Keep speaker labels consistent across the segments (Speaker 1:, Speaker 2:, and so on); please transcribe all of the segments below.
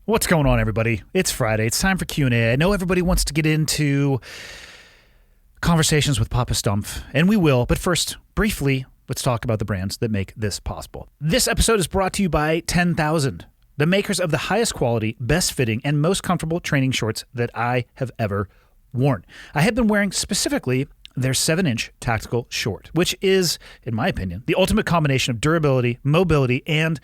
Speaker 1: What's going on, everybody? It's Friday. It's time for Q&A. I know everybody wants to get into conversations with Papa Stumpf, and we will. But first, briefly, let's talk about the brands that make this possible. This episode is brought to you by 10,000, the makers of the highest quality, best fitting, and most comfortable training shorts that I have ever worn. I have been wearing specifically their 7-inch tactical short, which is, in my opinion, the ultimate combination of durability, mobility, and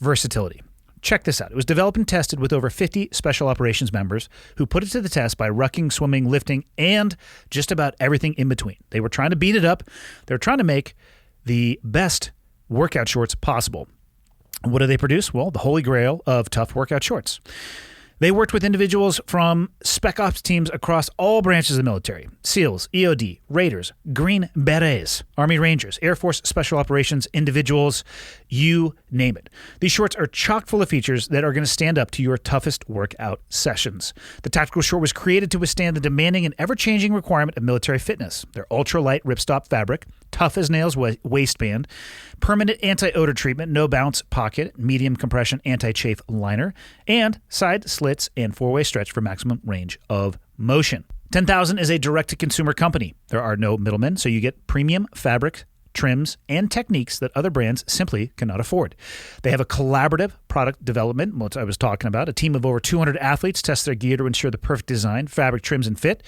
Speaker 1: versatility. Check this out. It was developed and tested with over 50 special operations members who put it to the test by rucking, swimming, lifting, and just about everything in between. They were trying to beat it up. They were trying to make the best workout shorts possible. What do they produce? Well, the holy grail of tough workout shorts. They worked with individuals from Spec Ops teams across all branches of the military: SEALs, EOD, Raiders, Green Berets, Army Rangers, Air Force Special Operations individuals, you name it. These shorts are chock full of features that are going to stand up to your toughest workout sessions. The tactical short was created to withstand the demanding and ever-changing requirement of military fitness. Their ultra-light ripstop fabric, tough as nails waistband, permanent anti-odor treatment, no bounce pocket, medium compression anti-chafe liner, and side slits and four-way stretch for maximum range of motion. 10,000 is a direct-to-consumer company. There are no middlemen, so you get premium fabric, trims, and techniques that other brands simply cannot afford. They have a collaborative product development, what I was talking about. A team of over 200 athletes test their gear to ensure the perfect design, fabric, trims, and fit,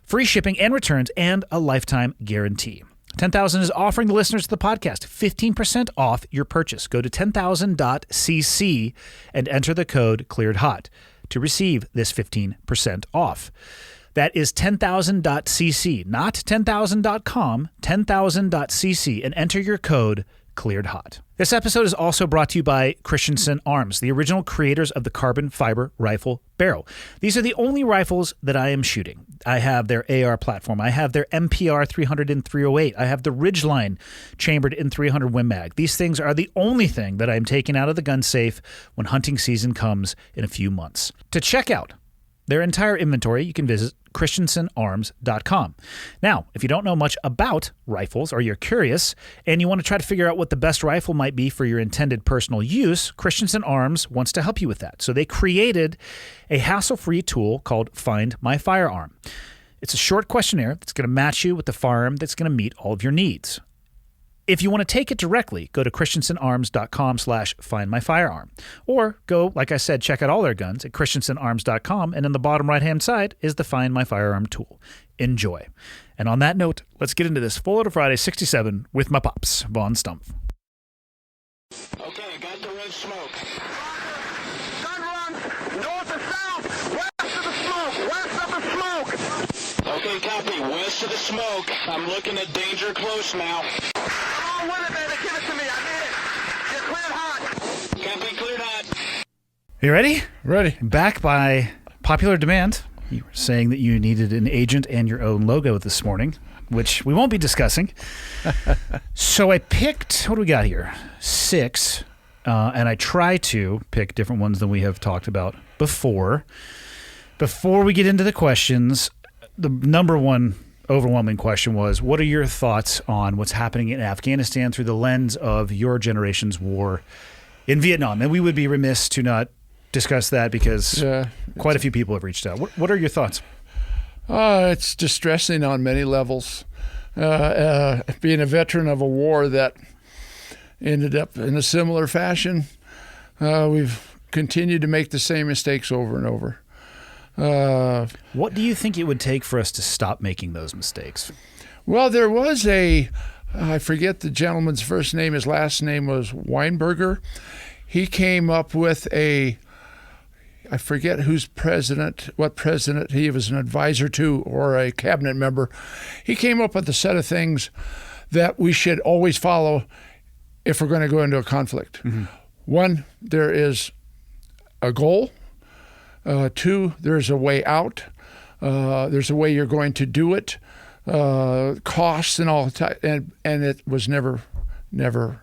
Speaker 1: free shipping and returns, and a lifetime guarantee. 10,000 is offering the listeners to the podcast 15% off your purchase. Go to 10,000.cc and enter the code ClearedHot to receive this 15% off. That is 10,000.cc, not 10,000.com, 10,000.cc, and enter your code ClearedHot. This episode is also brought to you by Christensen Arms, the original creators of the carbon fiber rifle barrel. These are the only rifles that I am shooting. I have their AR platform. I have their MPR 300 and 308. I have the Ridgeline chambered in 300 Win Mag. These things are the only thing that I am taking out of the gun safe when hunting season comes in a few months. To check out their entire inventory, you can visit christensenarms.com. Now, if you don't know much about rifles or you're curious and you want to try to figure out what the best rifle might be for your intended personal use, Christensen Arms wants to help you with that. So they created a hassle-free tool called Find My Firearm. It's a short questionnaire that's going to match you with the firearm that's going to meet all of your needs. If you want to take it directly, go to christensenarms.com/findmyfirearm. Or go, like I said, check out all their guns at christensenarms.com, and in the bottom right-hand side is the Find My Firearm tool. Enjoy. And on that note, let's get into this Full Loader Friday 67 with my pops, Vaughn Stumpf.
Speaker 2: Okay, got the red smoke. Gun run, north and south, west of the smoke, west of the smoke. Okay, copy, west of the smoke. I'm looking at danger close now. Come on with it, baby, give it to me, I need it. You're cleared hot. Copy, cleared hot.
Speaker 1: You ready?
Speaker 3: Ready.
Speaker 1: Back by popular demand. You were saying that you needed an agent and your own logo this morning, which we won't be discussing. So I picked, what do we got here? 6, and I try to pick different ones than we have talked about before. Before we get into the questions, the number one overwhelming question was, what are your thoughts on what's happening in Afghanistan through the lens of your generation's war in Vietnam? And we would be remiss to not discuss that because quite a few people have reached out. What are your thoughts?
Speaker 3: It's distressing on many levels. Being a veteran of a war that ended up in a similar fashion, we've continued to make the same mistakes over and over.
Speaker 1: What do you think it would take for us to stop making those mistakes?
Speaker 3: Well, there was I forget the gentleman's first name, his last name was Weinberger. He came up with I forget what president he was an advisor to or a cabinet member. He came up with a set of things that we should always follow if we're going to go into a conflict. Mm-hmm. 1, there is a goal. 2, there's a way out. There's a way you're going to do it. Costs and all, and it was never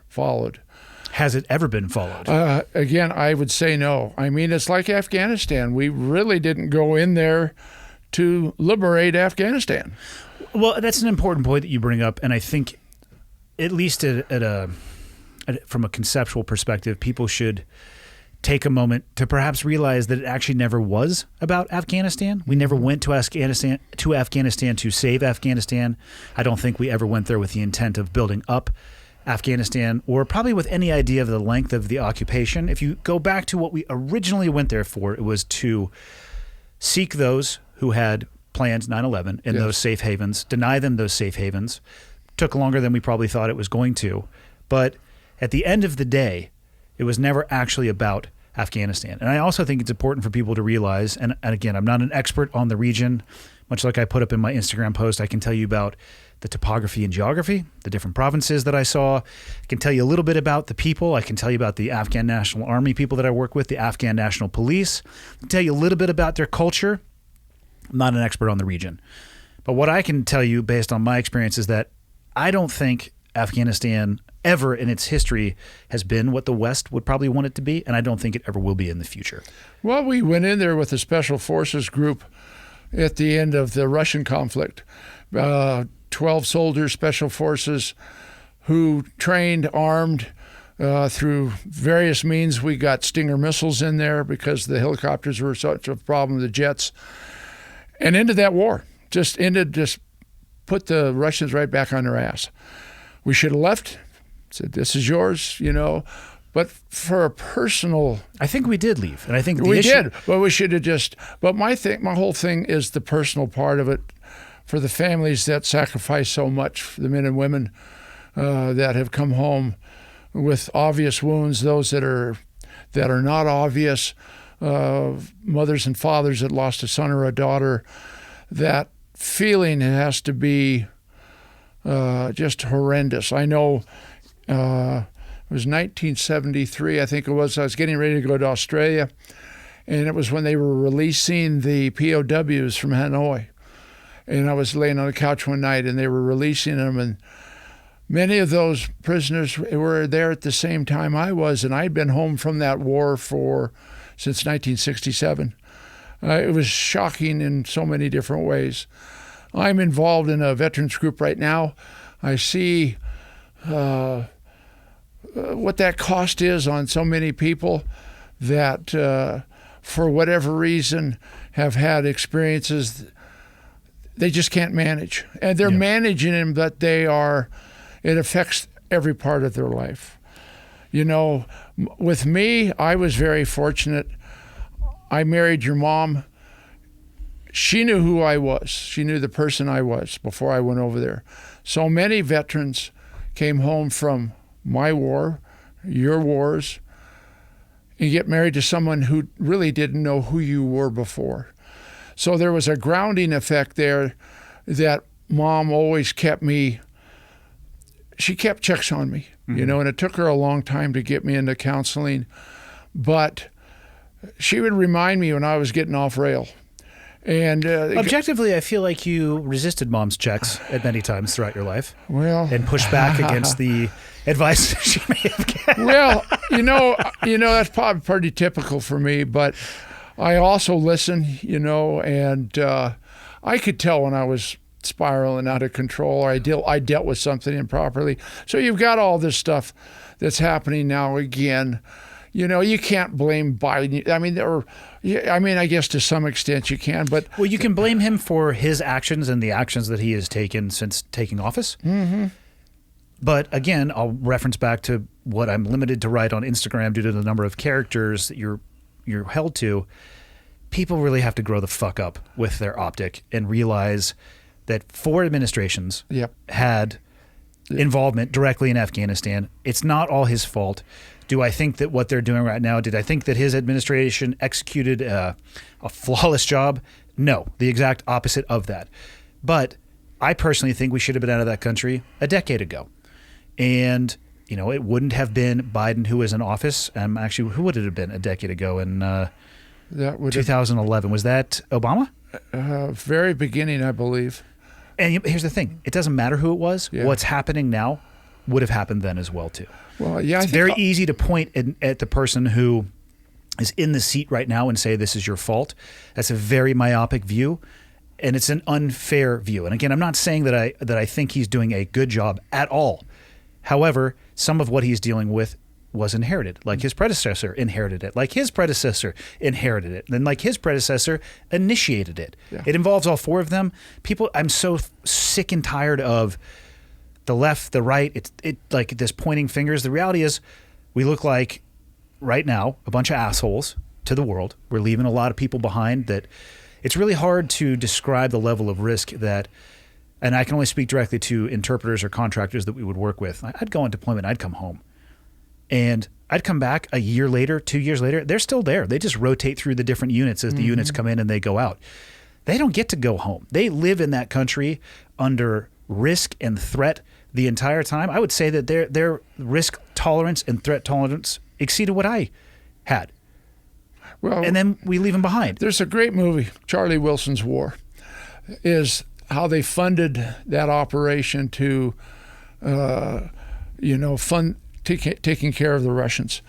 Speaker 3: followed.
Speaker 1: Has it ever been followed?
Speaker 3: Again, I would say no. I mean, it's like Afghanistan. We really didn't go in there to liberate Afghanistan.
Speaker 1: Well, that's an important point that you bring up, and I think at least from a conceptual perspective, people should take a moment to perhaps realize that it actually never was about Afghanistan. We never went to Afghanistan to save Afghanistan. I don't think we ever went there with the intent of building up Afghanistan, or probably with any idea of the length of the occupation. If you go back to what we originally went there for, it was to seek those who had planned 9/11 in those safe havens, deny them those safe havens. Took longer than we probably thought it was going to. But at the end of the day, it was never actually about Afghanistan. And I also think it's important for people to realize, and again, I'm not an expert on the region, much like I put up in my Instagram post. I can tell you about the topography and geography, the different provinces that I saw. I can tell you a little bit about the people. I can tell you about the Afghan National Army people that I work with, the Afghan National Police. I can tell you a little bit about their culture. I'm not an expert on the region. But what I can tell you based on my experience is that I don't think Afghanistan ever in its history has been what the West would probably want it to be, and I don't think it ever will be in the future.
Speaker 3: Well, we went in there with the Special Forces group at the end of the Russian conflict. 12 soldiers, Special Forces, who trained, armed through various means. We got Stinger missiles in there because the helicopters were such a problem, the jets, and ended that war. Just put the Russians right back on their ass. We should have left, said, this is yours, But for a personal...
Speaker 1: I think we did leave. And I think
Speaker 3: we did, but we should have just... But my whole thing is the personal part of it for the families that sacrifice so much, for the men and women that have come home with obvious wounds, those that are not obvious, mothers and fathers that lost a son or a daughter. That feeling has to be just horrendous. I know it was 1973, I think it was. I was getting ready to go to Australia, and it was when they were releasing the POWs from Hanoi. And I was laying on the couch one night, and they were releasing them, and many of those prisoners were there at the same time I was, and I'd been home from that war since 1967. It was shocking in so many different ways. I'm involved in a veterans group right now. I see what that cost is on so many people that, for whatever reason, have had experiences they just can't manage. And they're managing them, but it affects every part of their life. With me, I was very fortunate. I married your mom. She knew who I was. She knew the person I was before I went over there. So many veterans came home from my war, your wars, and get married to someone who really didn't know who you were before. So there was a grounding effect there that Mom always kept she kept checks on me, and it took her a long time to get me into counseling. But she would remind me when I was getting off rail. And
Speaker 1: objectively, I feel like you resisted Mom's checks at many times throughout your life.
Speaker 3: Well,
Speaker 1: and pushed back against the advice she may have given.
Speaker 3: Well, that's probably pretty typical for me. But I also listen, and I could tell when I was spiraling out of control, or I dealt with something improperly. So you've got all this stuff that's happening now again. You can't blame Biden. I guess to some extent you can, but...
Speaker 1: Well, you can blame him for his actions and the actions that he has taken since taking office. Mm-hmm. But again, I'll reference back to what I'm limited to write on Instagram due to the number of characters that you're held to. People really have to grow the fuck up with their optic and realize that 4 administrations had involvement directly in Afghanistan. It's not all his fault. Do I think that what they're doing right now, did I think that his administration executed a flawless job? No, the exact opposite of that. But I personally think we should have been out of that country a decade ago. And, it wouldn't have been Biden who was in office. Actually, who would it have been a decade ago in 2011? Was that Obama?
Speaker 3: Very beginning, I believe.
Speaker 1: And here's the thing. It doesn't matter who it was. Yeah. What's happening now would have happened then as well, too.
Speaker 3: Well, yeah,
Speaker 1: it's very easy to point at the person who is in the seat right now and say this is your fault. That's a very myopic view, and it's an unfair view. And again, I'm not saying that I think he's doing a good job at all. However, some of what he's dealing with was inherited, like his predecessor inherited it, like his predecessor inherited it, then like his predecessor initiated it.
Speaker 3: Yeah.
Speaker 1: It involves all four of them. People, I'm so sick and tired of the left, the right. It like this pointing fingers. The reality is, we look like right now a bunch of assholes to the world. We're leaving a lot of people behind. That it's really hard to describe the level of risk that. And I can only speak directly to interpreters or contractors that we would work with. I'd go on deployment. I'd come home. And I'd come back a year later, 2 years later. They're still there. They just rotate through the different units as the units come in and they go out. They don't get to go home. They live in that country under risk and threat the entire time. I would say that their risk tolerance and threat tolerance exceeded what I had.
Speaker 3: Well,
Speaker 1: and then we leave them behind.
Speaker 3: There's a great movie, Charlie Wilson's War, is how they funded that operation to, fund taking care of the Russians.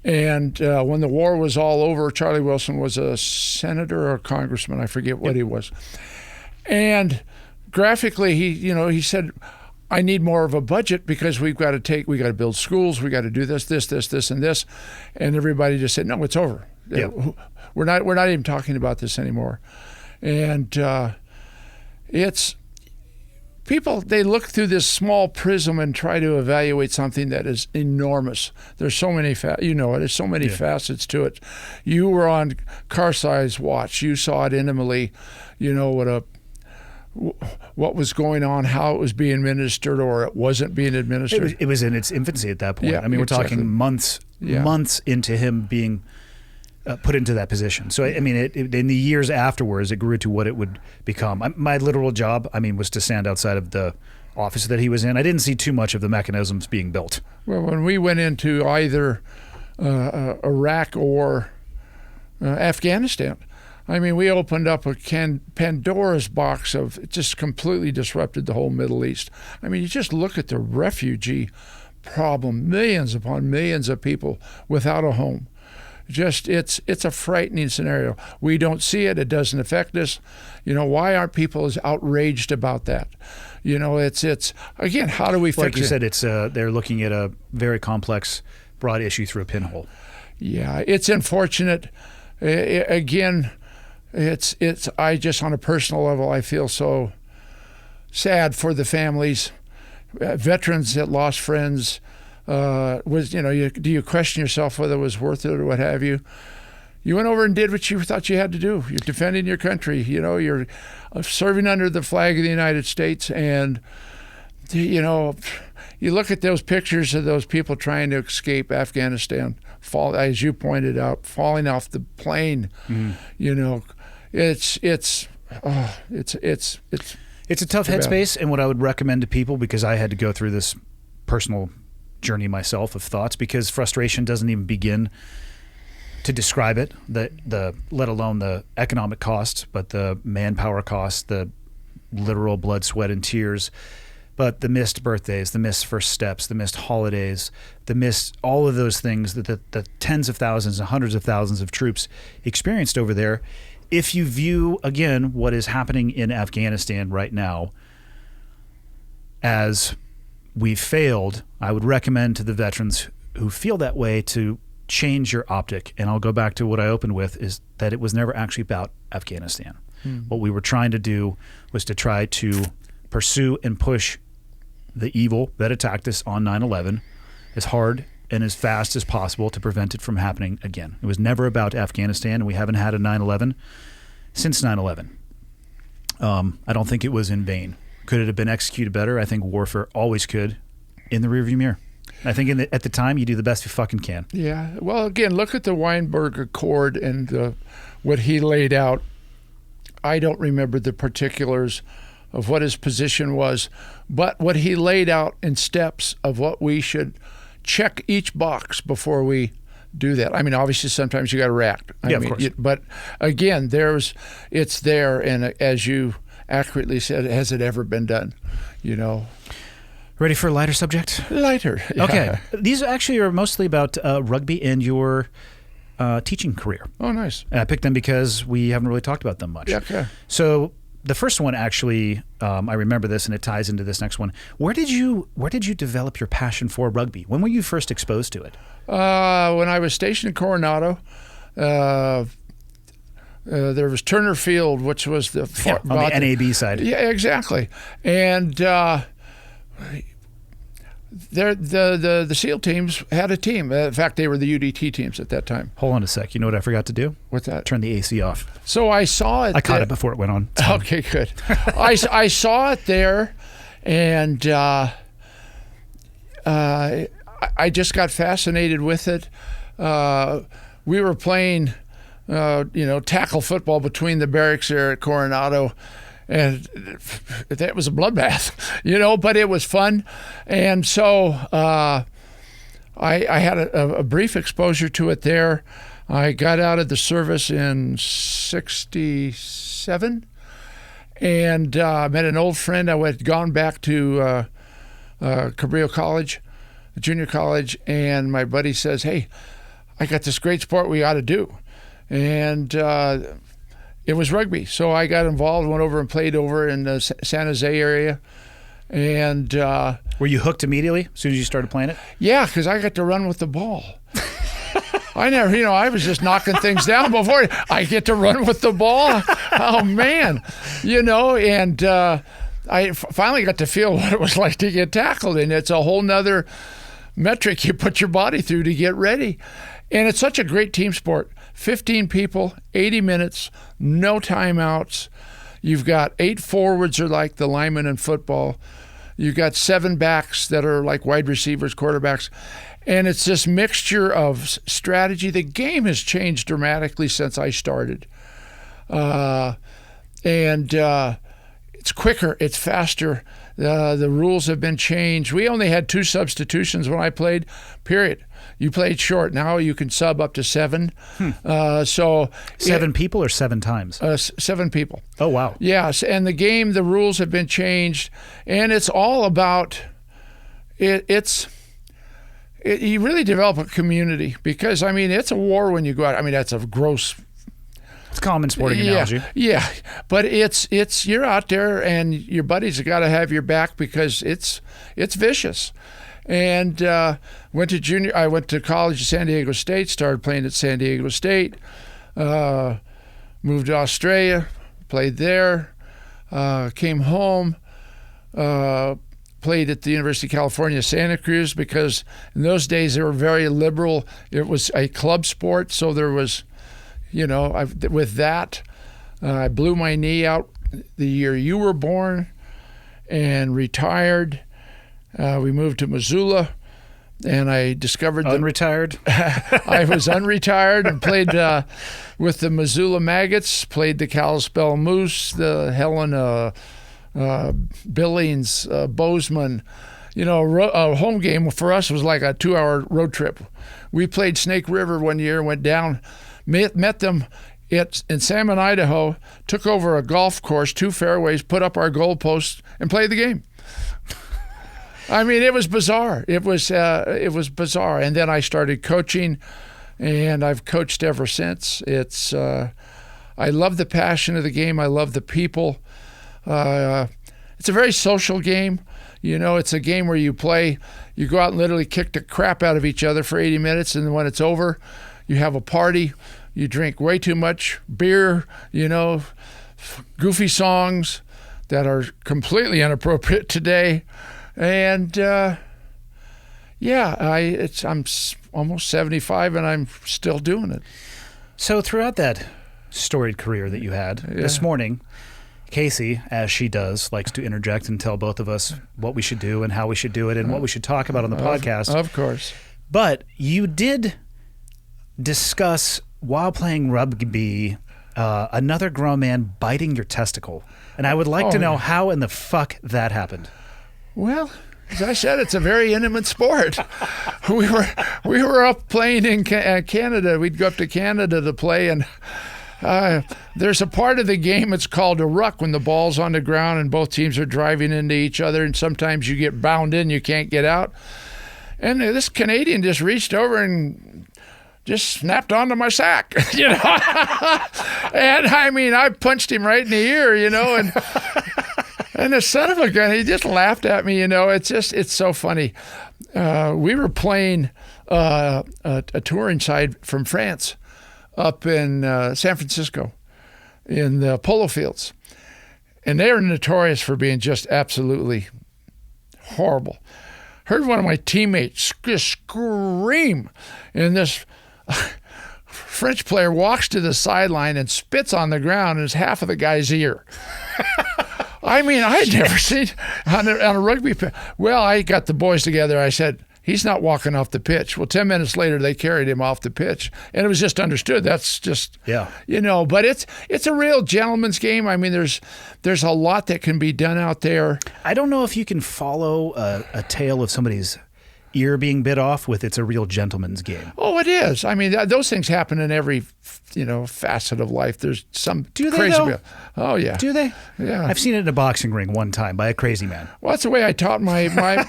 Speaker 3: And when the war was all over, Charlie Wilson was a senator or a congressman, I forget what he was. And graphically, he said, I need more of a budget because we got to build schools, we got to do this, and this. And everybody just said, no, it's over.
Speaker 1: Yeah.
Speaker 3: We're not even talking about this anymore. And it's people, they look through this small prism and try to evaluate something that is enormous. There's so many there's so many facets to it. You were on Karzai's watch. You saw it intimately, what was going on, how it was being administered or it wasn't being administered.
Speaker 1: It was in its infancy at that point.
Speaker 3: Yeah,
Speaker 1: I mean, we're
Speaker 3: exactly.
Speaker 1: talking months into him being put into that position. So, I mean, in the years afterwards, it grew to what it would become. My literal job, was to stand outside of the office that he was in. I didn't see too much of the mechanisms being built.
Speaker 3: Well, when we went into either Iraq or Afghanistan, we opened up a Pandora's box of, it just completely disrupted the whole Middle East. You just look at the refugee problem, millions upon millions of people without a home. Just it's a frightening scenario. We don't see it. It doesn't affect us. Why aren't people as outraged about that? It's again, how do we fix it?
Speaker 1: Like you said, it's they're looking at a very complex, broad issue through a pinhole.
Speaker 3: Yeah, it's unfortunate. Again, it's I just on a personal level, I feel so sad for the families, veterans that lost friends. Do you question yourself whether it was worth it or what have you? You went over and did what you thought you had to do. You're defending your country. You're serving under the flag of the United States, and you look at those pictures of those people trying to escape Afghanistan, as you pointed out, falling off the plane. It's
Speaker 1: a tough headspace, and what I would recommend to people, because I had to go through this personal journey myself of thoughts, because frustration doesn't even begin to describe it, let alone the economic cost, but the manpower cost, the literal blood, sweat, and tears, but the missed birthdays, the missed first steps, the missed holidays, the missed all of those things that the tens of thousands and hundreds of thousands of troops experienced over there. If you view, again, what is happening in Afghanistan right now as we've failed, I would recommend to the veterans who feel that way to change your optic. And I'll go back to what I opened with, is that it was never actually about Afghanistan. What we were trying to do was to try to pursue and push the evil that attacked us on 9/11 as hard and as fast as possible to prevent it from happening again. It was never about Afghanistan, and we haven't had a 9/11 since 9/11. I don't think it was in vain. Could it have been executed better? I think warfare always could, in the rearview mirror. I think at the time, you do the best you fucking can.
Speaker 3: Yeah. Well, again, look at the Weinberg Accord and what he laid out. I don't remember the particulars of what his position was, but what he laid out in steps of what we should check each box before we do that. Obviously, sometimes you got to react.
Speaker 1: Of course.
Speaker 3: But again, it's there, and as you accurately said, has it ever been done?
Speaker 1: Ready for a lighter subject?
Speaker 3: Lighter. Yeah.
Speaker 1: Okay. These actually are mostly about rugby and your teaching career.
Speaker 3: Oh, nice.
Speaker 1: And I picked them because we haven't really talked about them much.
Speaker 3: Yeah, okay.
Speaker 1: So the first one actually, I remember this, and it ties into this next one. Where did you develop your passion for rugby? When were you first exposed to it?
Speaker 3: When I was stationed in Coronado, there was Turner Field, which was the
Speaker 1: on the NAB side.
Speaker 3: Yeah, exactly. And the SEAL teams had a team. In fact, they were the UDT teams at that time.
Speaker 1: Hold on a sec. You know what I forgot to do?
Speaker 3: What's that?
Speaker 1: Turn the AC off.
Speaker 3: So I saw it.
Speaker 1: I caught it before it went on.
Speaker 3: Okay, good. I saw it there, and I just got fascinated with it. We were playing, tackle football between the barracks there at Coronado, and that was a bloodbath, but it was fun. And so I had a brief exposure to it there. I got out of the service in '67 and met an old friend. I had gone back to Cabrillo College, junior college, and my buddy says, "Hey, I got this great sport we ought to do." And it was rugby. So I got involved, went over and played over in the San Jose area. And
Speaker 1: were you hooked immediately as soon as you started playing it?
Speaker 3: Yeah, because I got to run with the ball. I was just knocking things down before I get to run with the ball. Oh, man. And I finally got to feel what it was like to get tackled. And it's a whole nother metric you put your body through to get ready. And it's such a great team sport. 15 people, 80 minutes, no timeouts. You've got 8 forwards are like the linemen in football. You've got 7 backs that are like wide receivers, quarterbacks. And it's this mixture of strategy. The game has changed dramatically since I started. And it's quicker, it's faster. The rules have been changed. We only had 2 substitutions when I played, period. You played short. Now you can sub up to 7.
Speaker 1: 7 people or 7 times?
Speaker 3: 7 people.
Speaker 1: Oh, wow.
Speaker 3: Yes, and the rules have been changed, and it's all about it. You really develop a community because, it's a war when you go out. That's a gross...
Speaker 1: It's a common sporting analogy.
Speaker 3: Yeah, but it's you're out there and your buddies have got to have your back because it's vicious. And I went to college at San Diego State, started playing at San Diego State, moved to Australia, played there, came home, played at the University of California, Santa Cruz, because in those days they were very liberal. It was a club sport, so there was, with that, I blew my knee out the year you were born and retired. We moved to Missoula, and I discovered
Speaker 1: unretired.
Speaker 3: I was unretired and played with the Missoula Maggots, played the Kalispell Moose, the Helena, Billings, Bozeman. A home game for us was like a 2-hour road trip. We played Snake River one year, went down, met them in Salmon, Idaho, took over a golf course, 2 fairways, put up our goalposts, and played the game. It was bizarre. It was bizarre. And then I started coaching, and I've coached ever since. It's I love the passion of the game. I love the people. It's a very social game. It's a game where you play, you go out and literally kick the crap out of each other for 80 minutes, and then when it's over, you have a party. You drink way too much beer, goofy songs that are completely inappropriate today. And I'm almost 75 and I'm still doing it.
Speaker 1: So throughout that storied career that you had, this morning, Casey, as she does, likes to interject and tell both of us what we should do and how we should do it and what we should talk about on the podcast.
Speaker 3: Of course.
Speaker 1: But you did discuss, while playing rugby, another grown man biting your testicle. And I would like to know how in the fuck that happened. Well,
Speaker 3: as I said, it's a very intimate sport. We were up playing in Canada. We'd go up to Canada to play, and there's a part of the game, it's called a ruck, when the ball's on the ground and both teams are driving into each other, and sometimes you get bound in, you can't get out. And this Canadian just reached over and just snapped onto my sack, you know. And I mean, I punched him right in the ear, you know, and the son of a gun, he just laughed at me, you know. It's so funny. We were playing a touring side from France up in San Francisco in the polo fields. And they are notorious for being just absolutely horrible. Heard one of my teammates just scream, and this French player walks to the sideline and spits on the ground, and it's half of the guy's ear. I mean, I'd never seen on a rugby pitch. Well, I got the boys together. I said, he's not walking off the pitch. Well, 10 minutes later, they carried him off the pitch, and it was just understood. That's just, you know. But it's a real gentleman's game. I mean, there's a lot that can be done out there.
Speaker 1: I don't know if you can follow a tale of somebody's ear being bit off with "It's a real gentleman's game."
Speaker 3: Oh, it is. I mean, those things happen in every, you know, facet of life. There's some crazy.
Speaker 1: Though?
Speaker 3: Oh yeah.
Speaker 1: Do they?
Speaker 3: Yeah.
Speaker 1: I've seen it in a boxing ring one time by a crazy man.
Speaker 3: Well, that's the way I taught my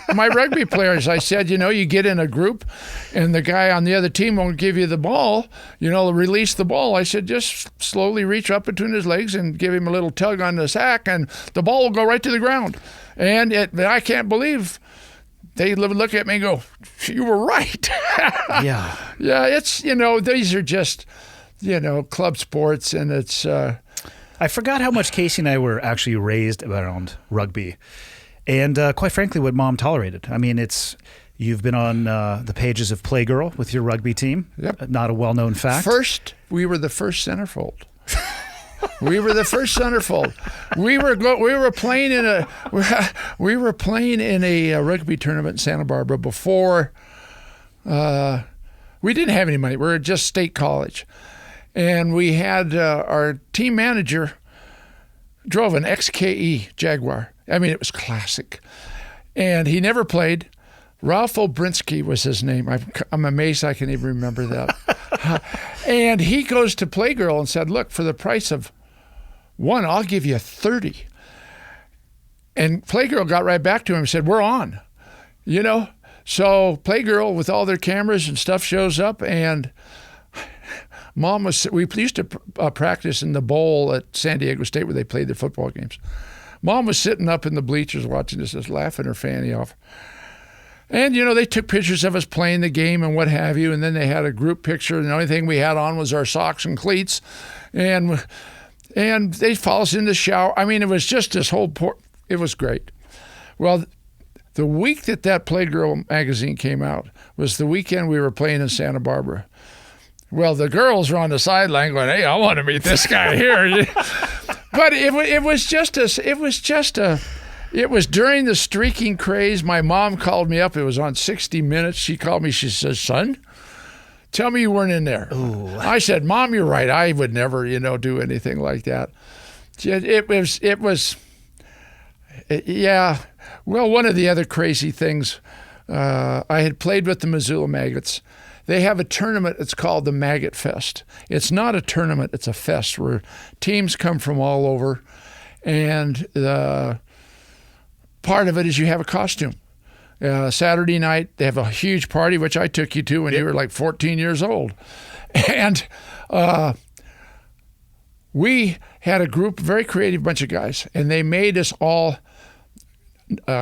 Speaker 3: rugby players. I said, you know, you get in a group, and the guy on the other team won't give you the ball. You know, release the ball. I said, just slowly reach up between his legs and give him a little tug on the sack, and the ball will go right to the ground. And I can't believe. They look at me and go, you were right.
Speaker 1: Yeah.
Speaker 3: Yeah, it's, you know, these are just, you know, club sports, and it's...
Speaker 1: I forgot how much Casey and I were actually raised around rugby. And quite frankly, what Mom tolerated. I mean, you've been on the pages of Playgirl with your rugby team.
Speaker 3: Yep.
Speaker 1: Not a well-known fact.
Speaker 3: We were the first centerfold. We were the first centerfold. We were playing in a rugby tournament in Santa Barbara before. We didn't have any money. We were just state college, and we had our team manager drove an XKE Jaguar. I mean, it was classic, and he never played. Ralph Obrinsky was his name. I'm amazed I can even remember that. And he goes to Playgirl and said, look, for the price of one, I'll give you 30. And Playgirl got right back to him and said, we're on, you know. So Playgirl with all their cameras and stuff shows up, and we used to practice in the bowl at San Diego State where they played their football games. Mom was sitting up in the bleachers watching this, just laughing her fanny off. And, you know, they took pictures of us playing the game and what have you, and then they had a group picture, and the only thing we had on was our socks and cleats. And they follow us in the shower. I mean, it was just this whole it was great. Well, the week that Playgirl magazine came out was the weekend we were playing in Santa Barbara. Well, the girls were on the sideline going, hey, I want to meet this guy here. But it was during the streaking craze. My mom called me up. It was on 60 Minutes. She called me. She says, son, tell me you weren't in there.
Speaker 1: Ooh.
Speaker 3: I said, Mom, you're right. I would never, you know, do anything like that. It was, yeah. Well, one of the other crazy things, I had played with the Missoula Maggots. They have a tournament. It's called the Maggot Fest. It's not a tournament. It's a fest where teams come from all over, and the part of it is you have a costume. Saturday night, they have a huge party, which I took you to when you were like 14 years old. And we had a group, very creative bunch of guys, and they made us all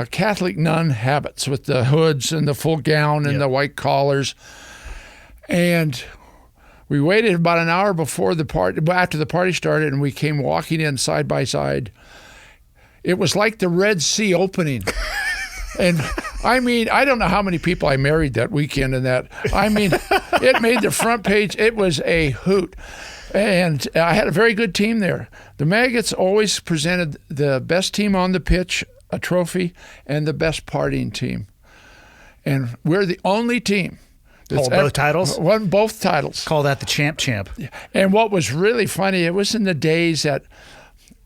Speaker 3: Catholic nun habits with the hoods and the full gown and the white collars. And we waited about an hour before the party, after the party started, and we came walking in side by side. It was like the Red Sea opening. And I mean, I don't know how many people I married that weekend and that. I mean, it made the front page. It was a hoot. And I had a very good team there. The Maggots always presented the best team on the pitch, a trophy, and the best partying team. And we're the only team.
Speaker 1: Hold both titles?
Speaker 3: Won both titles.
Speaker 1: Call that the champ.
Speaker 3: And what was really funny, it was in the days that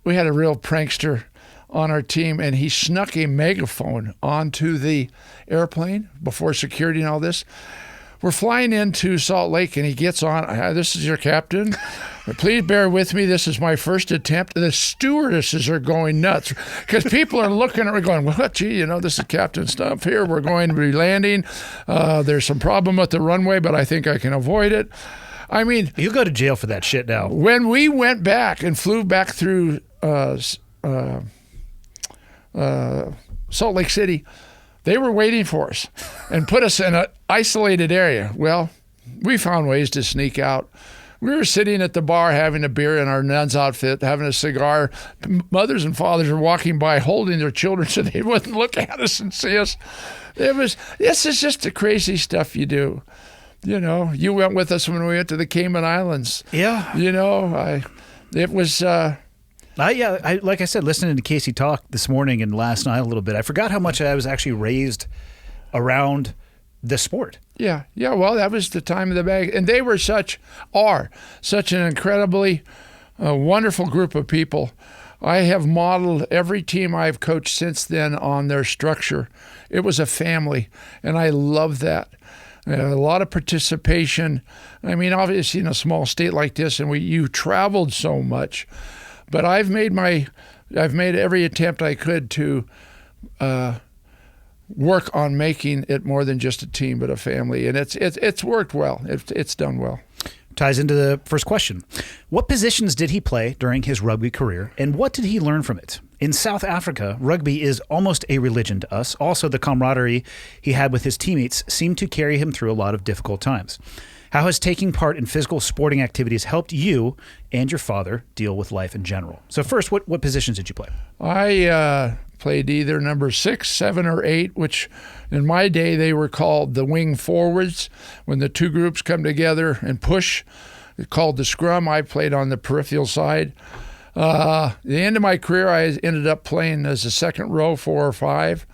Speaker 3: we had a real prankster on our team, and he snuck a megaphone onto the airplane before security and all this. we're flying into Salt Lake, and he gets on. This is your captain. Please bear with me. This is my first attempt. The stewardesses are going nuts because people are looking at me going, well, gee, this is Captain Stumpf here. We're going to be landing. There's some problem with the runway, but I think I can avoid it. I mean,
Speaker 1: You'll go to jail for that shit now.
Speaker 3: when we went back and flew back through Salt Lake City, they were waiting for us and put us in an isolated area. Well, we found ways to sneak out. We were sitting at the bar having a beer in our nun's outfit, having a cigar. Mothers and fathers were walking by holding their children so they wouldn't look at us and see us. This is just the crazy stuff you do. You went with us when we went to the Cayman Islands.
Speaker 1: Yeah.
Speaker 3: It was...
Speaker 1: like I said, listening to Casey talk this morning and last night a little bit, I forgot how much I was actually raised around the sport.
Speaker 3: Yeah. Well, that was the time of the bag, and they were such an incredibly wonderful group of people. I have modeled every team I've coached since then on their structure. It was a family, and I love that. A lot of participation. I mean, obviously, in a small state like this, and you traveled so much. But I've made every attempt I could to work on making it more than just a team, but a family, and it's worked well. It's done well.
Speaker 1: Ties into the first question. What positions did he play during his rugby career, and what did he learn from it? In South Africa, rugby is almost a religion to us. Also, the camaraderie he had with his teammates seemed to carry him through a lot of difficult times. How has taking part in physical sporting activities helped you and your father deal with life in general? So first, what positions did you play?
Speaker 3: I played either number 6, 7, or 8, which in my day they were called the wing forwards. When the two groups come together and push, it's called the scrum. I played on the peripheral side. The end of my career, I ended up playing as a second row, 4 or 5.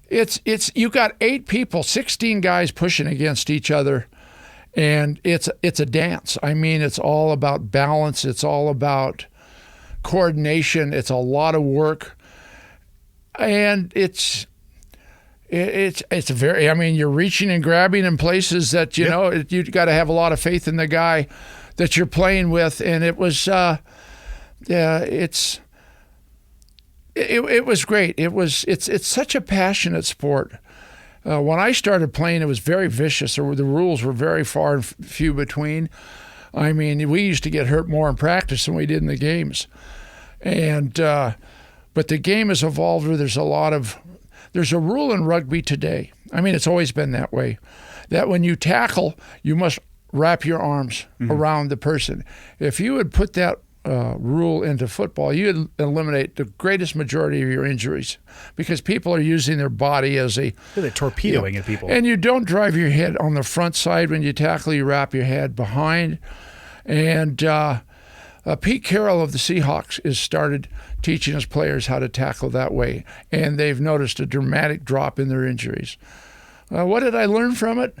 Speaker 3: It's you got 8 people, 16 guys pushing against each other, and it's a dance. I mean, it's all about balance. It's all about coordination. It's a lot of work, and it's very. I mean, you're reaching and grabbing in places that you got to have a lot of faith in the guy that you're playing with, and it was It was great. It's such a passionate sport. When I started playing, it was very vicious. The rules were very far and few between. I mean, we used to get hurt more in practice than we did in the games. And but the game has evolved where there's a rule in rugby today. I mean, it's always been that way. That when you tackle, you must wrap your arms around the person. If you would put that rule into football, you eliminate the greatest majority of your injuries because people are using their body as
Speaker 1: they're torpedoing at people.
Speaker 3: And you don't drive your head on the front side when you tackle. You wrap your head behind. And Pete Carroll of the Seahawks has started teaching his players how to tackle that way, and they've noticed a dramatic drop in their injuries. What did I learn from it?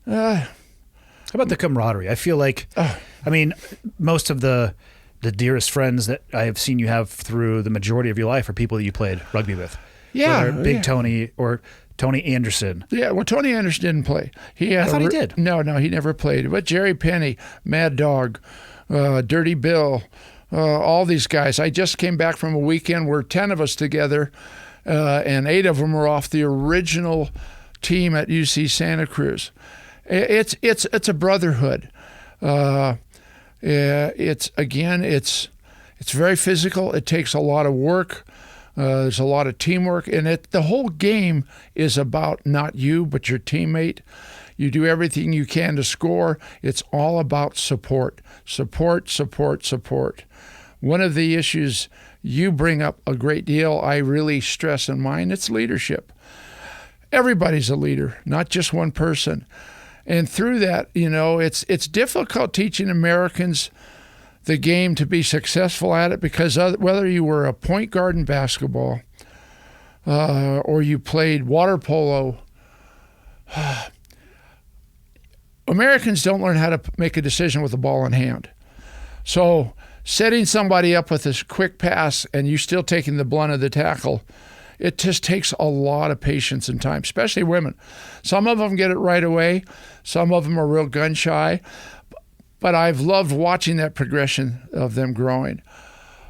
Speaker 1: How about the camaraderie? I feel like, most of the dearest friends that I have seen you have through the majority of your life are people that you played rugby with.
Speaker 3: Yeah.
Speaker 1: Whether Big Tony or Tony Anderson.
Speaker 3: Yeah, well, Tony Anderson didn't play.
Speaker 1: I thought he did.
Speaker 3: No, he never played. But Jerry Penny, Mad Dog, Dirty Bill, all these guys. I just came back from a weekend where 10 of us together, and 8 of them were off the original team at UC Santa Cruz. It's a brotherhood. It's very physical. It takes a lot of work. There's a lot of teamwork, and the whole game is about not you, but your teammate. You do everything you can to score. It's all about support. Support. One of the issues you bring up a great deal, I really stress in mine, it's leadership. Everybody's a leader, not just one person. And through that, it's difficult teaching Americans the game to be successful at it because whether you were a point guard in basketball or you played water polo, Americans don't learn how to make a decision with the ball in hand. So setting somebody up with this quick pass and you still taking the blunt of the tackle it just takes a lot of patience and time, especially women. Some of them get it right away. Some of them are real gun shy. But I've loved watching that progression of them growing.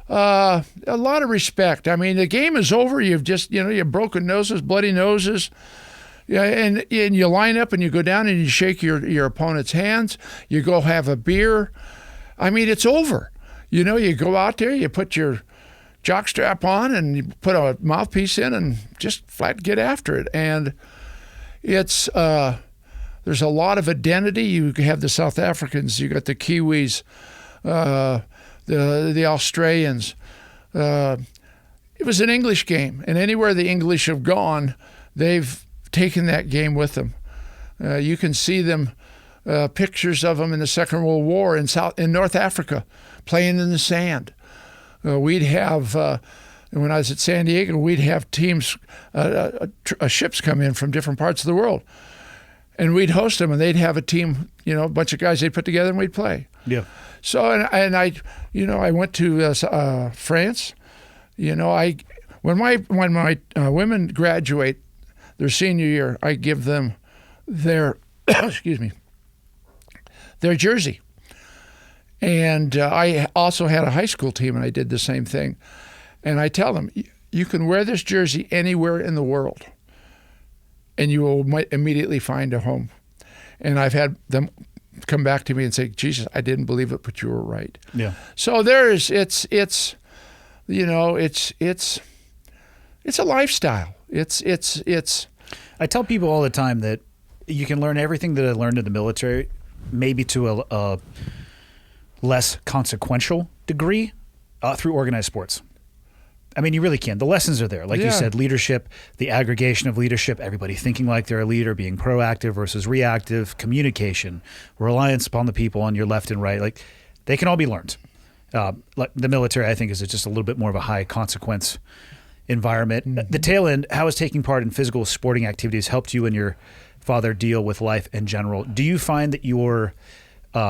Speaker 3: A lot of respect. I mean, the game is over. You've just, you have broken noses, bloody noses. Yeah, and you line up and you go down and you shake your opponent's hands. You go have a beer. I mean, it's over. You go out there, you put your jock strap on and you put a mouthpiece in and just flat get after it. And it's there's a lot of identity. You have the South Africans, you got the Kiwis, the Australians. It was an English game, and anywhere the English have gone, they've taken that game with them. You can see them, pictures of them in the Second World War in North Africa, playing in the sand. We'd have, when I was at San Diego, we'd have teams, ships come in from different parts of the world. And we'd host them, and they'd have a team, a bunch of guys they'd put together, and we'd play.
Speaker 1: Yeah.
Speaker 3: So, and I went to France. When my women graduate their senior year, I give them their, excuse me, their jersey. And I also had a high school team, and I did the same thing. And I tell them, you can wear this jersey anywhere in the world, and you will immediately find a home. And I've had them come back to me and say, Jesus, I didn't believe it, but you were right.
Speaker 1: Yeah.
Speaker 3: So it's a lifestyle. It's.
Speaker 1: I tell people all the time that you can learn everything that I learned in the military, maybe to a less consequential degree, through organized sports. I mean, you really can. The lessons are there. Like you said, leadership, the aggregation of leadership, everybody thinking like they're a leader, being proactive versus reactive, communication, reliance upon the people on your left and right. Like, they can all be learned. Like the military, I think, is just a little bit more of a high consequence environment. Mm-hmm. The tail end, how has taking part in physical sporting activities helped you and your father deal with life in general? Do you find that your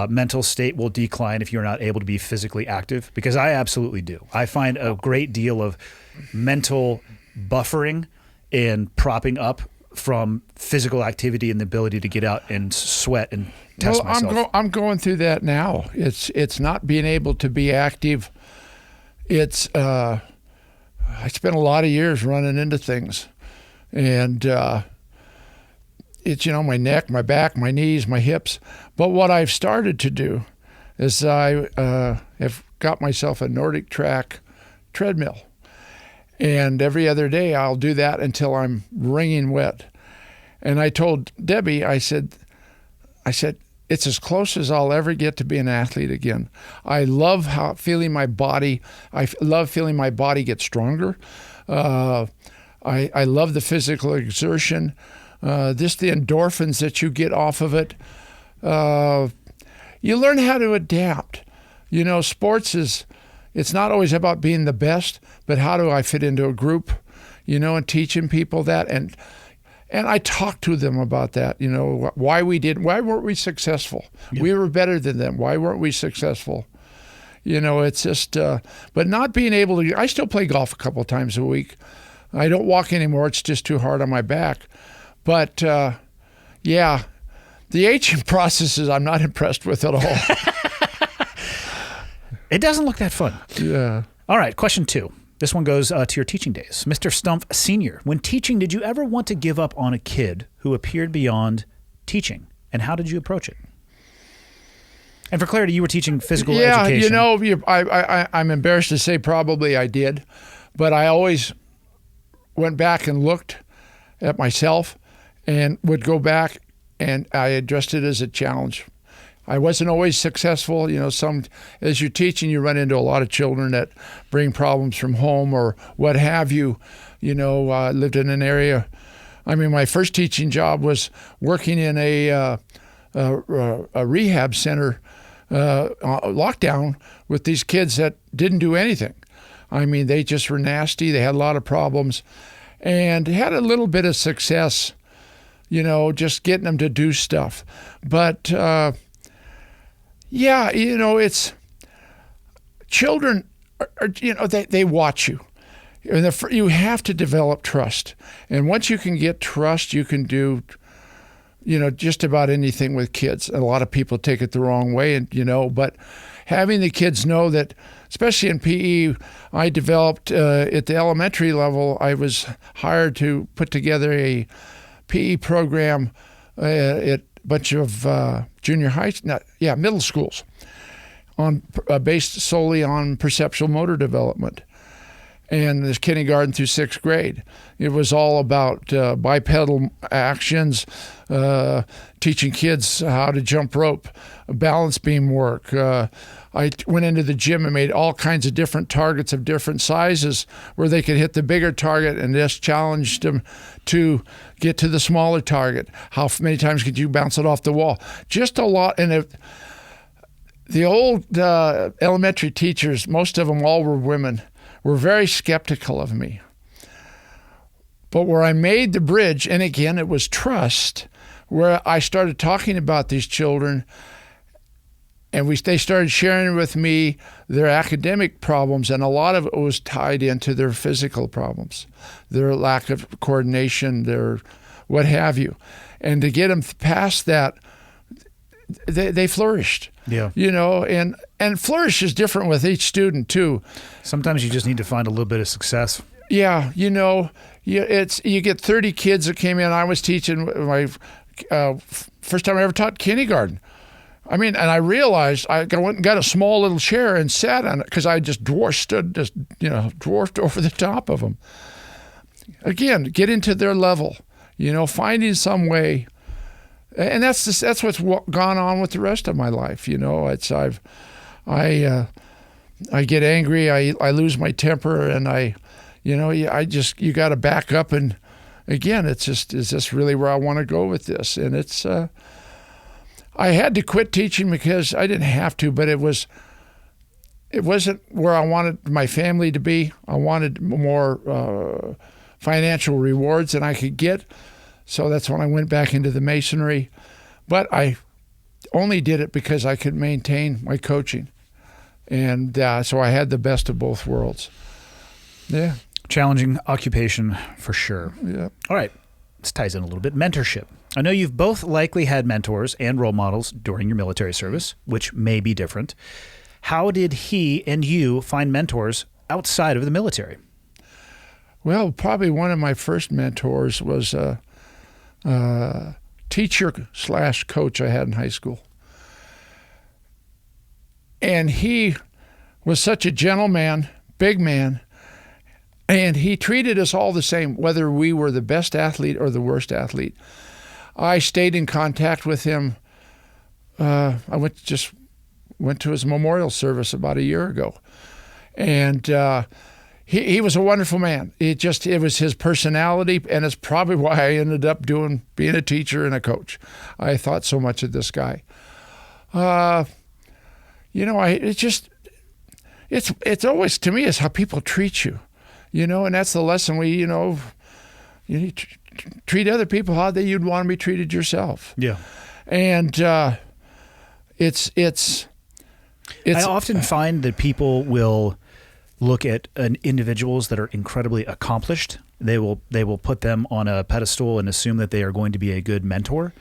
Speaker 1: mental state will decline if you're not able to be physically active? Because I absolutely do. I find a great deal of mental buffering and propping up from physical activity and the ability to get out and sweat and test myself.
Speaker 3: I'm going through that now. It's not being able to be active. It's I spent a lot of years running into things, and it's, my neck, my back, my knees, my hips. But what I've started to do is I have got myself a Nordic track treadmill. And every other day I'll do that until I'm wringing wet. And I told Debbie, I said, it's as close as I'll ever get to be an athlete again. I love feeling my body. I love feeling my body get stronger. I love the physical exertion. Just the endorphins that you get off of it. You learn how to adapt. Sports it's not always about being the best, but how do I fit into a group, and teaching people that. And I talk to them about that, why weren't we successful? Yeah. We were better than them. Why weren't we successful? It's just, but not being able to, I still play golf a couple of times a week. I don't walk anymore. It's just too hard on my back. But, the aging processes I'm not impressed with at all.
Speaker 1: It doesn't look that fun.
Speaker 3: Yeah.
Speaker 1: All right, question 2. This one goes to your teaching days. Mr. Stumpf Sr., when teaching, did you ever want to give up on a kid who appeared beyond teaching? And how did you approach it? And for clarity, you were teaching physical education.
Speaker 3: I'm embarrassed to say probably I did. But I always went back and looked at myself and would go back, and I addressed it as a challenge. I wasn't always successful. As you're teaching, you run into a lot of children that bring problems from home or what have you. I lived in an area. My first teaching job was working in a rehab center, lockdown, with these kids that didn't do anything. They just were nasty. They had a lot of problems, and had a little bit of success, just getting them to do stuff. But it's children are, they watch you. you have to develop trust. And once you can get trust, you can do, just about anything with kids. A lot of people take it the wrong way, but having the kids know that, especially in PE, I developed at the elementary level, I was hired to put together a PE program at a bunch of middle schools based solely on perceptual motor development. And this kindergarten through sixth grade. It was all about bipedal actions, teaching kids how to jump rope, balance beam work. I went into the gym and made all kinds of different targets of different sizes where they could hit the bigger target, and just challenged them to get to the smaller target. How many times could you bounce it off the wall? Just a lot. And the old elementary teachers, most of them all were women, were very skeptical of me. But where I made the bridge, and again, it was trust, where I started talking about these children, and they started sharing with me their academic problems, and a lot of it was tied into their physical problems, their lack of coordination, their what have you. And to get them past that, they flourished.
Speaker 1: Yeah.
Speaker 3: And flourish is different with each student too.
Speaker 1: Sometimes you just need to find a little bit of success.
Speaker 3: Yeah, you get 30 kids that came in. I was teaching my first time I ever taught kindergarten. And I realized I went and got a small little chair and sat on it because I just dwarfed over the top of them. Again, get into their level, finding some way. And that's what's gone on with the rest of my life. I get angry, I lose my temper, and you got to back up. And again, is this really where I want to go with this? And I had to quit teaching because I didn't have to, but it wasn't where I wanted my family to be. I wanted more financial rewards than I could get. So that's when I went back into the masonry. But I only did it because I could maintain my coaching. And so I had the best of both worlds. Yeah.
Speaker 1: Challenging occupation for sure.
Speaker 3: Yeah.
Speaker 1: All right. This ties in a little bit. Mentorship. I know you've both likely had mentors and role models during your military service, which may be different. How did he and you find mentors outside of the military?
Speaker 3: Well, probably one of my first mentors was a teacher/coach I had in high school. And he was such a gentleman, big man, and he treated us all the same, whether we were the best athlete or the worst athlete. I stayed in contact with him. I went to his memorial service about a year ago. And he was a wonderful man. It was his personality, and it's probably why I ended up being a teacher and a coach. I thought so much of this guy. It's always, to me, it's how people treat you, and that's the lesson you need to treat other people how you'd want to be treated yourself.
Speaker 1: Yeah.
Speaker 3: And it's
Speaker 1: I often find that people will look at individuals that are incredibly accomplished. They will put them on a pedestal and assume that they are going to be a good mentor.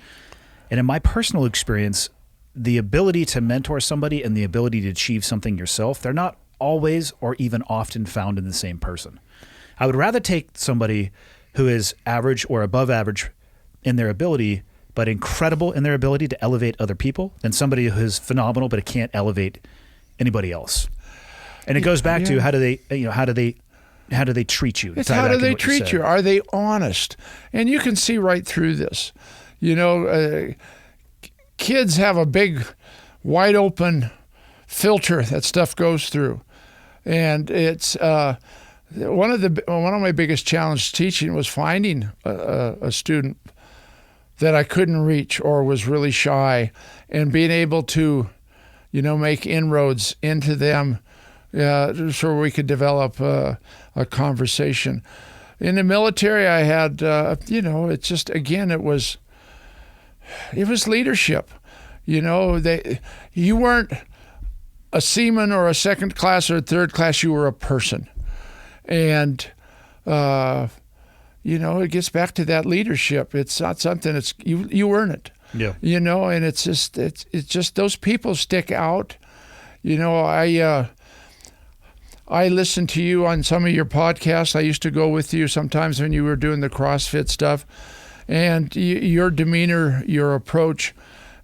Speaker 1: And in my personal experience, the ability to mentor somebody and the ability to achieve something yourself, they're not always or even often found in the same person. I would rather take somebody who is average or above average in their ability, but incredible in their ability to elevate other people, than somebody who is phenomenal but can't elevate anybody else. And it goes back to how do they treat you?
Speaker 3: It's how do they treat you? Are they honest? And you can see right through this. Kids have a big, wide open filter that stuff goes through, and it's one of my biggest challenges teaching was finding a student that I couldn't reach or was really shy, and being able to, make inroads into them. So we could develop a conversation. In the military, I had, it was leadership. You weren't a seaman or a second class or a third class. You were a person, and It gets back to that leadership. It's not something it's you earn it.
Speaker 1: Yeah.
Speaker 3: And it's just those people stick out. I listened to you on some of your podcasts. I used to go with you sometimes when you were doing the CrossFit stuff, and your demeanor, your approach.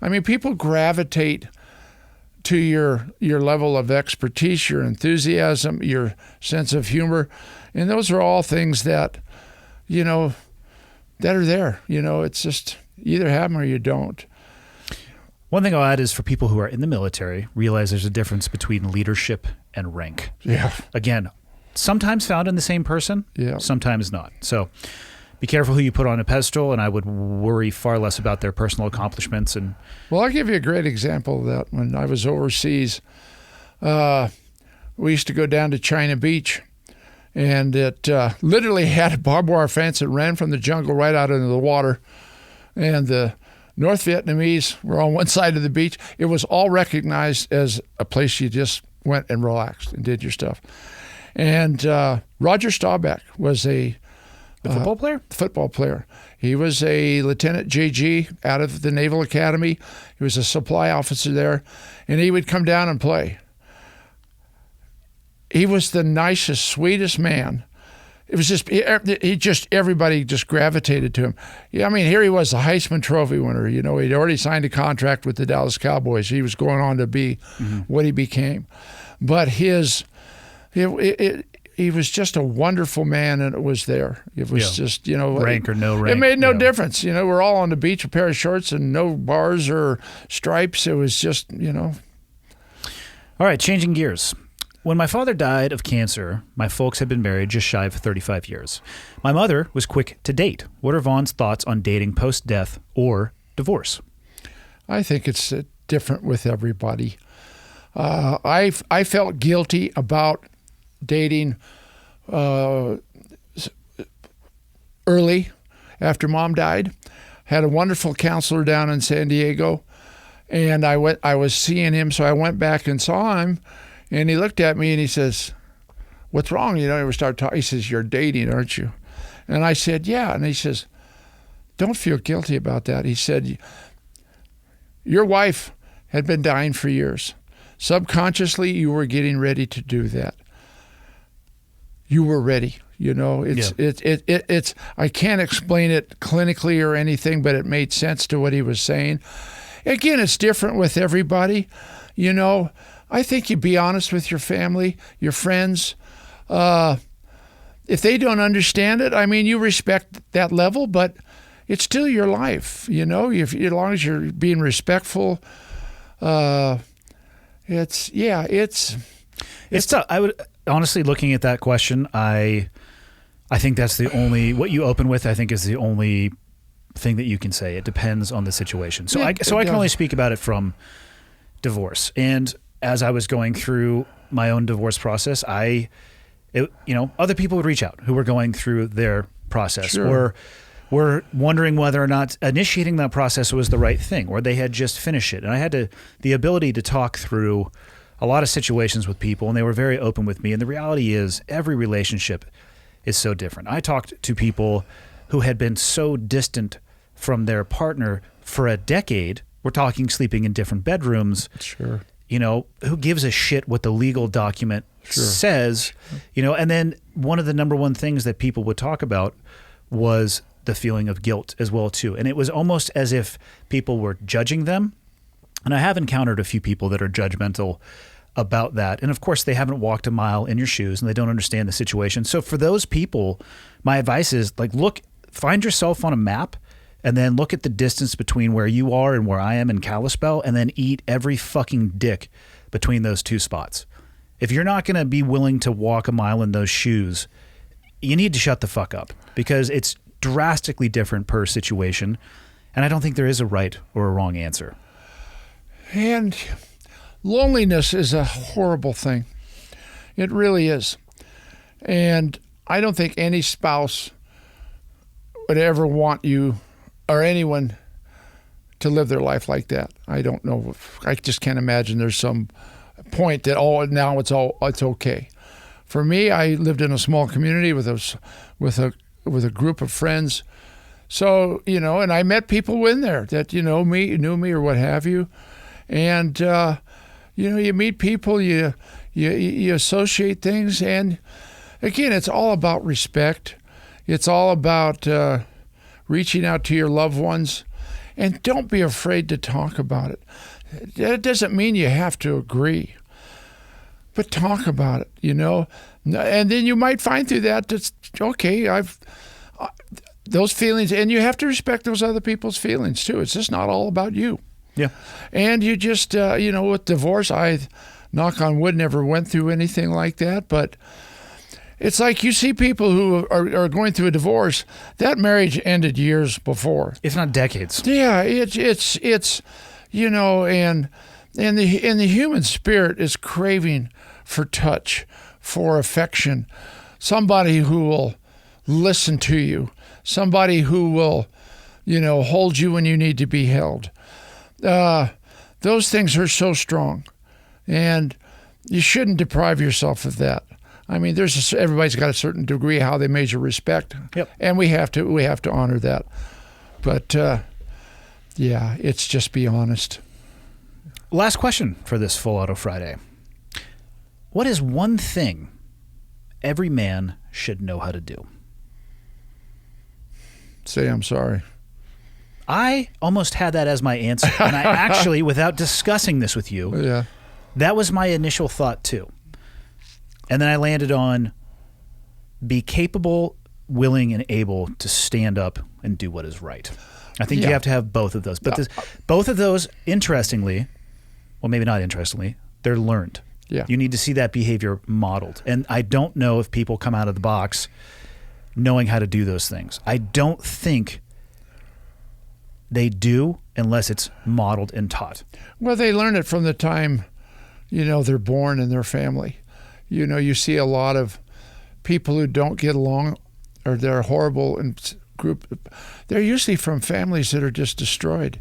Speaker 3: I mean, people gravitate to your level of expertise, your enthusiasm, your sense of humor, and those are all things that, that are there. It's just you either have them or you don't.
Speaker 1: One thing I'll add is for people who are in the military, realize there's a difference between leadership and rank.
Speaker 3: Yeah.
Speaker 1: Again, sometimes found in the same person, sometimes not. So be careful who you put on a pedestal, and I would worry far less about their personal accomplishments.
Speaker 3: Well, I'll give you a great example of that. When I was overseas, we used to go down to China Beach, and it literally had a barbed wire fence that ran from the jungle right out into the water, and the North Vietnamese were on one side of the beach. It was all recognized as a place you just went and relaxed and did your stuff. And Roger Staubach was the
Speaker 1: football player?
Speaker 3: Football player. He was a Lieutenant JG out of the Naval Academy. He was a supply officer there, and he would come down and play. He was the nicest, sweetest man. It was everybody just gravitated to him. Yeah, I mean, here he was, the Heisman Trophy winner. He'd already signed a contract with the Dallas Cowboys. He was going on to be what he became. But he was just a wonderful man, and it was there. It was just,
Speaker 1: rank or no rank.
Speaker 3: It made no difference. We're all on the beach, a pair of shorts and no bars or stripes. It was just,
Speaker 1: All right, changing gears. When my father died of cancer, my folks had been married just shy of 35 years. My mother was quick to date. What are Vaughn's thoughts on dating post-death or divorce?
Speaker 3: I think it's different with everybody. I felt guilty about dating early after Mom died. Had a wonderful counselor down in San Diego, and I was seeing him, so I went back and saw him. And he looked at me and he says, "What's wrong?" We started talking. He says, "You're dating, aren't you?" And I said, "Yeah." And he says, "Don't feel guilty about that." He said, "Your wife had been dying for years. Subconsciously, you were getting ready to do that. You were ready. It's I can't explain it clinically or anything, but it made sense to what he was saying. Again, it's different with everybody. I think you be honest with your family, your friends. If they don't understand it, I mean, you respect that level, but it's still your life, as long as you're being respectful. It's tough.
Speaker 1: I would honestly, looking at that question, I think that's the only, what you open with, I think is the only thing that you can say. It depends on the situation. So I can only speak about it from divorce. And as I was going through my own divorce process, other people would reach out who were going through their process, or were wondering whether or not initiating that process was the right thing, or they had just finished it. And I had the ability to talk through a lot of situations with people, and they were very open with me. And the reality is, every relationship is so different. I talked to people who had been so distant from their partner for a decade. We're talking sleeping in different bedrooms.
Speaker 3: Sure.
Speaker 1: Who gives a shit what the legal document says, and then one of the number one things that people would talk about was the feeling of guilt as well, too. And it was almost as if people were judging them. And I have encountered a few people that are judgmental about that. And of course, they haven't walked a mile in your shoes and they don't understand the situation. So for those people, my advice is find yourself on a map, and then look at the distance between where you are and where I am in Kalispell, and then eat every fucking dick between those two spots. If you're not going to be willing to walk a mile in those shoes, you need to shut the fuck up, because it's drastically different per situation. And I don't think there is a right or a wrong answer.
Speaker 3: And loneliness is a horrible thing. It really is. And I don't think any spouse would ever want you or anyone to live their life like that. I don't know. I just can't imagine there's some point that, now it's okay. For me, I lived in a small community with a group of friends. So, and I met people in there that, knew me or what have you. And, you meet people, you associate things. And again, it's all about respect. It's all about reaching out to your loved ones. And don't be afraid to talk about it. That doesn't mean you have to agree, but talk about it, And then you might find through that that's okay. Those feelings, and you have to respect those other people's feelings too. It's just not all about you.
Speaker 1: Yeah.
Speaker 3: And you just, with divorce, I, knock on wood, never went through anything like that. But it's like you see people who are going through a divorce. That marriage ended years before.
Speaker 1: If not decades.
Speaker 3: Yeah, it's and the human spirit is craving for touch, for affection, somebody who will listen to you, somebody who will, hold you when you need to be held. Those things are so strong, and you shouldn't deprive yourself of that. I mean, everybody's got a certain degree how they measure respect,
Speaker 1: yep.
Speaker 3: And we have to honor that. But it's just be honest.
Speaker 1: Last question for this Full Auto Friday. What is one thing every man should know how to do?
Speaker 3: Say I'm sorry.
Speaker 1: I almost had that as my answer. And I actually, without discussing this with you, that was my initial thought too. And then I landed on be capable, willing, and able to stand up and do what is right. I think you have to have both of those. But both of those, interestingly, well, maybe not interestingly, they're learned.
Speaker 3: Yeah.
Speaker 1: You need to see that behavior modeled. And I don't know if people come out of the box knowing how to do those things. I don't think they do unless it's modeled and taught.
Speaker 3: Well, they learn it from the time, they're born in their family. You see a lot of people who don't get along or they're horrible in group. They're usually from families that are just destroyed.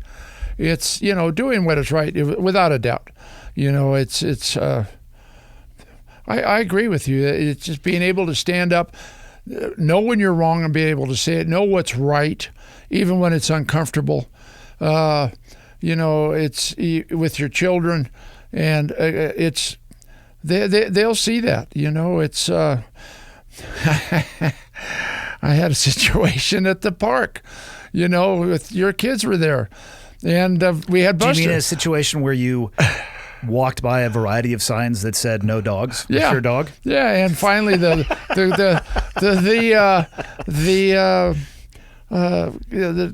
Speaker 3: It's, doing what is right, without a doubt. I agree with you. It's just being able to stand up, know when you're wrong and be able to say it, know what's right, even when it's uncomfortable. It's with your children, and they'll see that. It's. I had a situation at the park, with your kids were there, and we had Buster.
Speaker 1: Do you mean a situation where you walked by a variety of signs that said "No dogs"?
Speaker 3: Yeah,
Speaker 1: your dog.
Speaker 3: Yeah, and finally the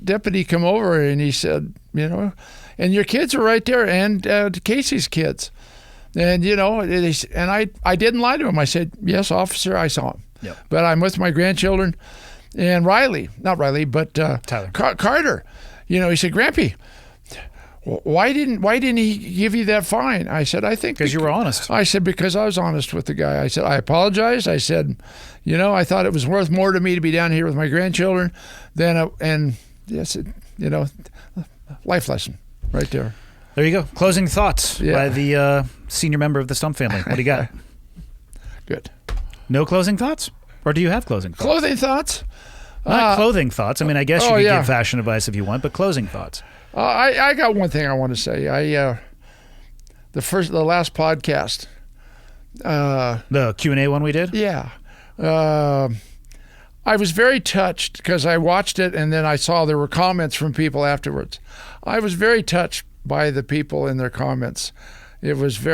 Speaker 3: deputy come over and he said, and your kids are right there, and Casey's kids, and I didn't lie to him. I said, yes, officer, I saw him.
Speaker 1: Yep.
Speaker 3: But I'm with my grandchildren, and not Riley, but
Speaker 1: Tyler.
Speaker 3: Carter. He said, Grampy, why didn't he give you that fine? I said, I think
Speaker 1: because you were honest.
Speaker 3: I said, because I was honest with the guy. I said, I apologize. I said, I thought it was worth more to me to be down here with my grandchildren and yes, life lesson right there.
Speaker 1: There you go. Closing thoughts
Speaker 3: Yeah.
Speaker 1: by the senior member of the Stumpf family. What do you got?
Speaker 3: Good.
Speaker 1: No closing thoughts? Or do you have closing thoughts?
Speaker 3: Clothing thoughts?
Speaker 1: Not clothing thoughts. I mean, I guess you could
Speaker 3: yeah.
Speaker 1: give fashion advice if you want, but closing thoughts.
Speaker 3: I got one thing I want to say. The last podcast.
Speaker 1: The Q&A one we did?
Speaker 3: Yeah. I was very touched because I watched it and then I saw there were comments from people afterwards. I was very touched by the people in their comments. It was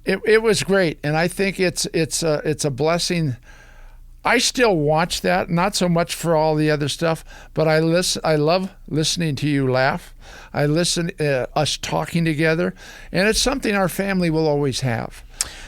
Speaker 3: it was great, and I think it's a blessing. I still watch that, not so much for all the other stuff, but I love listening to you laugh. I listen us talking together, and it's something our family will always have.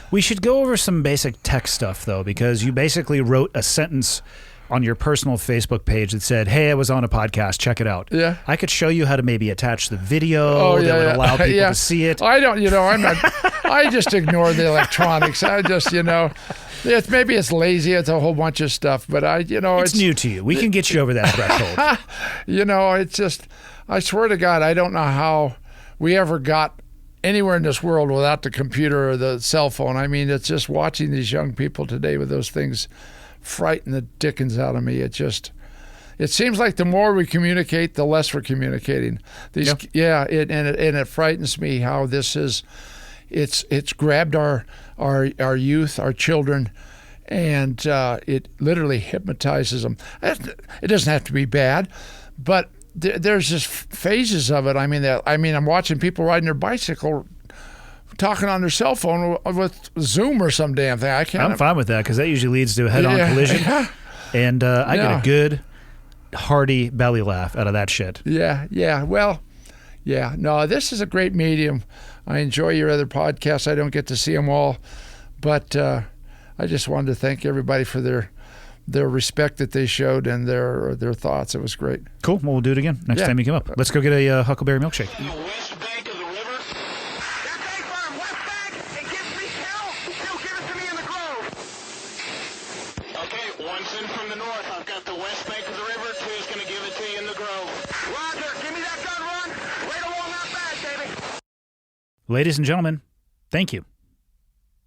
Speaker 1: We should go over some basic tech stuff, though, because you basically wrote a sentence on your personal Facebook page that said, hey, I was on a podcast, check it out.
Speaker 3: Yeah.
Speaker 1: I could show you how to maybe attach the video that would allow people to see it.
Speaker 3: I don't, I'm not, I just ignore the electronics. I just, maybe it's lazy, it's a whole bunch of stuff, but
Speaker 1: it's new to you. We can get you over that threshold.
Speaker 3: It's just, I swear to God, I don't know how we ever got anywhere in this world without the computer or the cell phone. I mean, it's just watching these young people today with those things frighten the dickens out of me. It seems like the more we communicate, the less we're communicating. It frightens me how this is. It's grabbed our youth, our children, and it literally hypnotizes them. It doesn't have to be bad, but there's just phases of it. I mean, I'm watching people riding their bicycle, talking on their cell phone with Zoom or some damn thing.
Speaker 1: I'm fine with that because that usually leads to a head-on collision, and I get a good, hearty belly laugh out of that shit.
Speaker 3: Yeah. Well, yeah. No, this is a great medium. I enjoy your other podcasts. I don't get to see them all, but I just wanted to thank everybody for their respect that they showed and their thoughts. It was great.
Speaker 1: Cool. Well, we'll do it again next time you come up. Let's go get a Huckleberry milkshake.
Speaker 2: The west bank of the river. That's A firm, west bank. It gives me hell. Still give it to me in the grove. Okay, one's in from the north. I've got the west bank of the river. Two's going to give it to you in the grove. Roger. Give me that gun run. Right along that bag, baby.
Speaker 1: Ladies and gentlemen, thank you.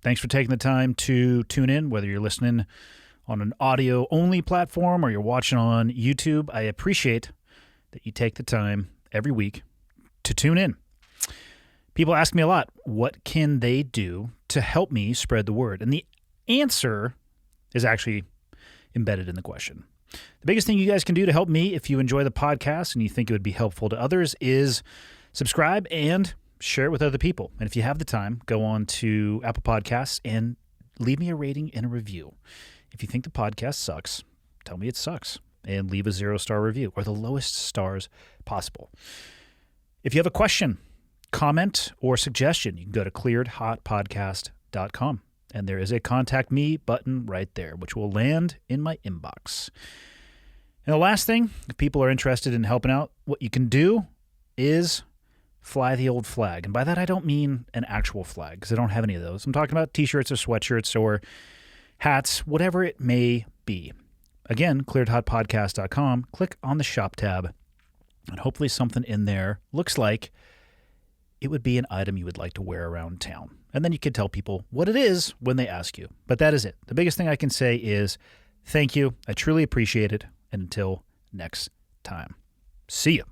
Speaker 1: Thanks for taking the time to tune in, whether you're listening on an audio-only platform or you're watching on YouTube. I appreciate that you take the time every week to tune in. People ask me a lot, what can they do to help me spread the word? And the answer is actually embedded in the question. The biggest thing you guys can do to help me, if you enjoy the podcast and you think it would be helpful to others, is subscribe and share it with other people. And if you have the time, go on to Apple Podcasts and leave me a rating and a review. If you think the podcast sucks, tell me it sucks and leave a 0-star review or the lowest stars possible. If you have a question, comment, or suggestion, you can go to clearedhotpodcast.com and there is a contact me button right there, which will land in my inbox. And the last thing, if people are interested in helping out, what you can do is fly the old flag. And by that, I don't mean an actual flag because I don't have any of those. I'm talking about t-shirts or sweatshirts or hats, whatever it may be. Again, clearedhotpodcast.com. Click on the shop tab, and hopefully something in there looks like it would be an item you would like to wear around town. And then you can tell people what it is when they ask you. But that is it. The biggest thing I can say is thank you. I truly appreciate it. And until next time, see you.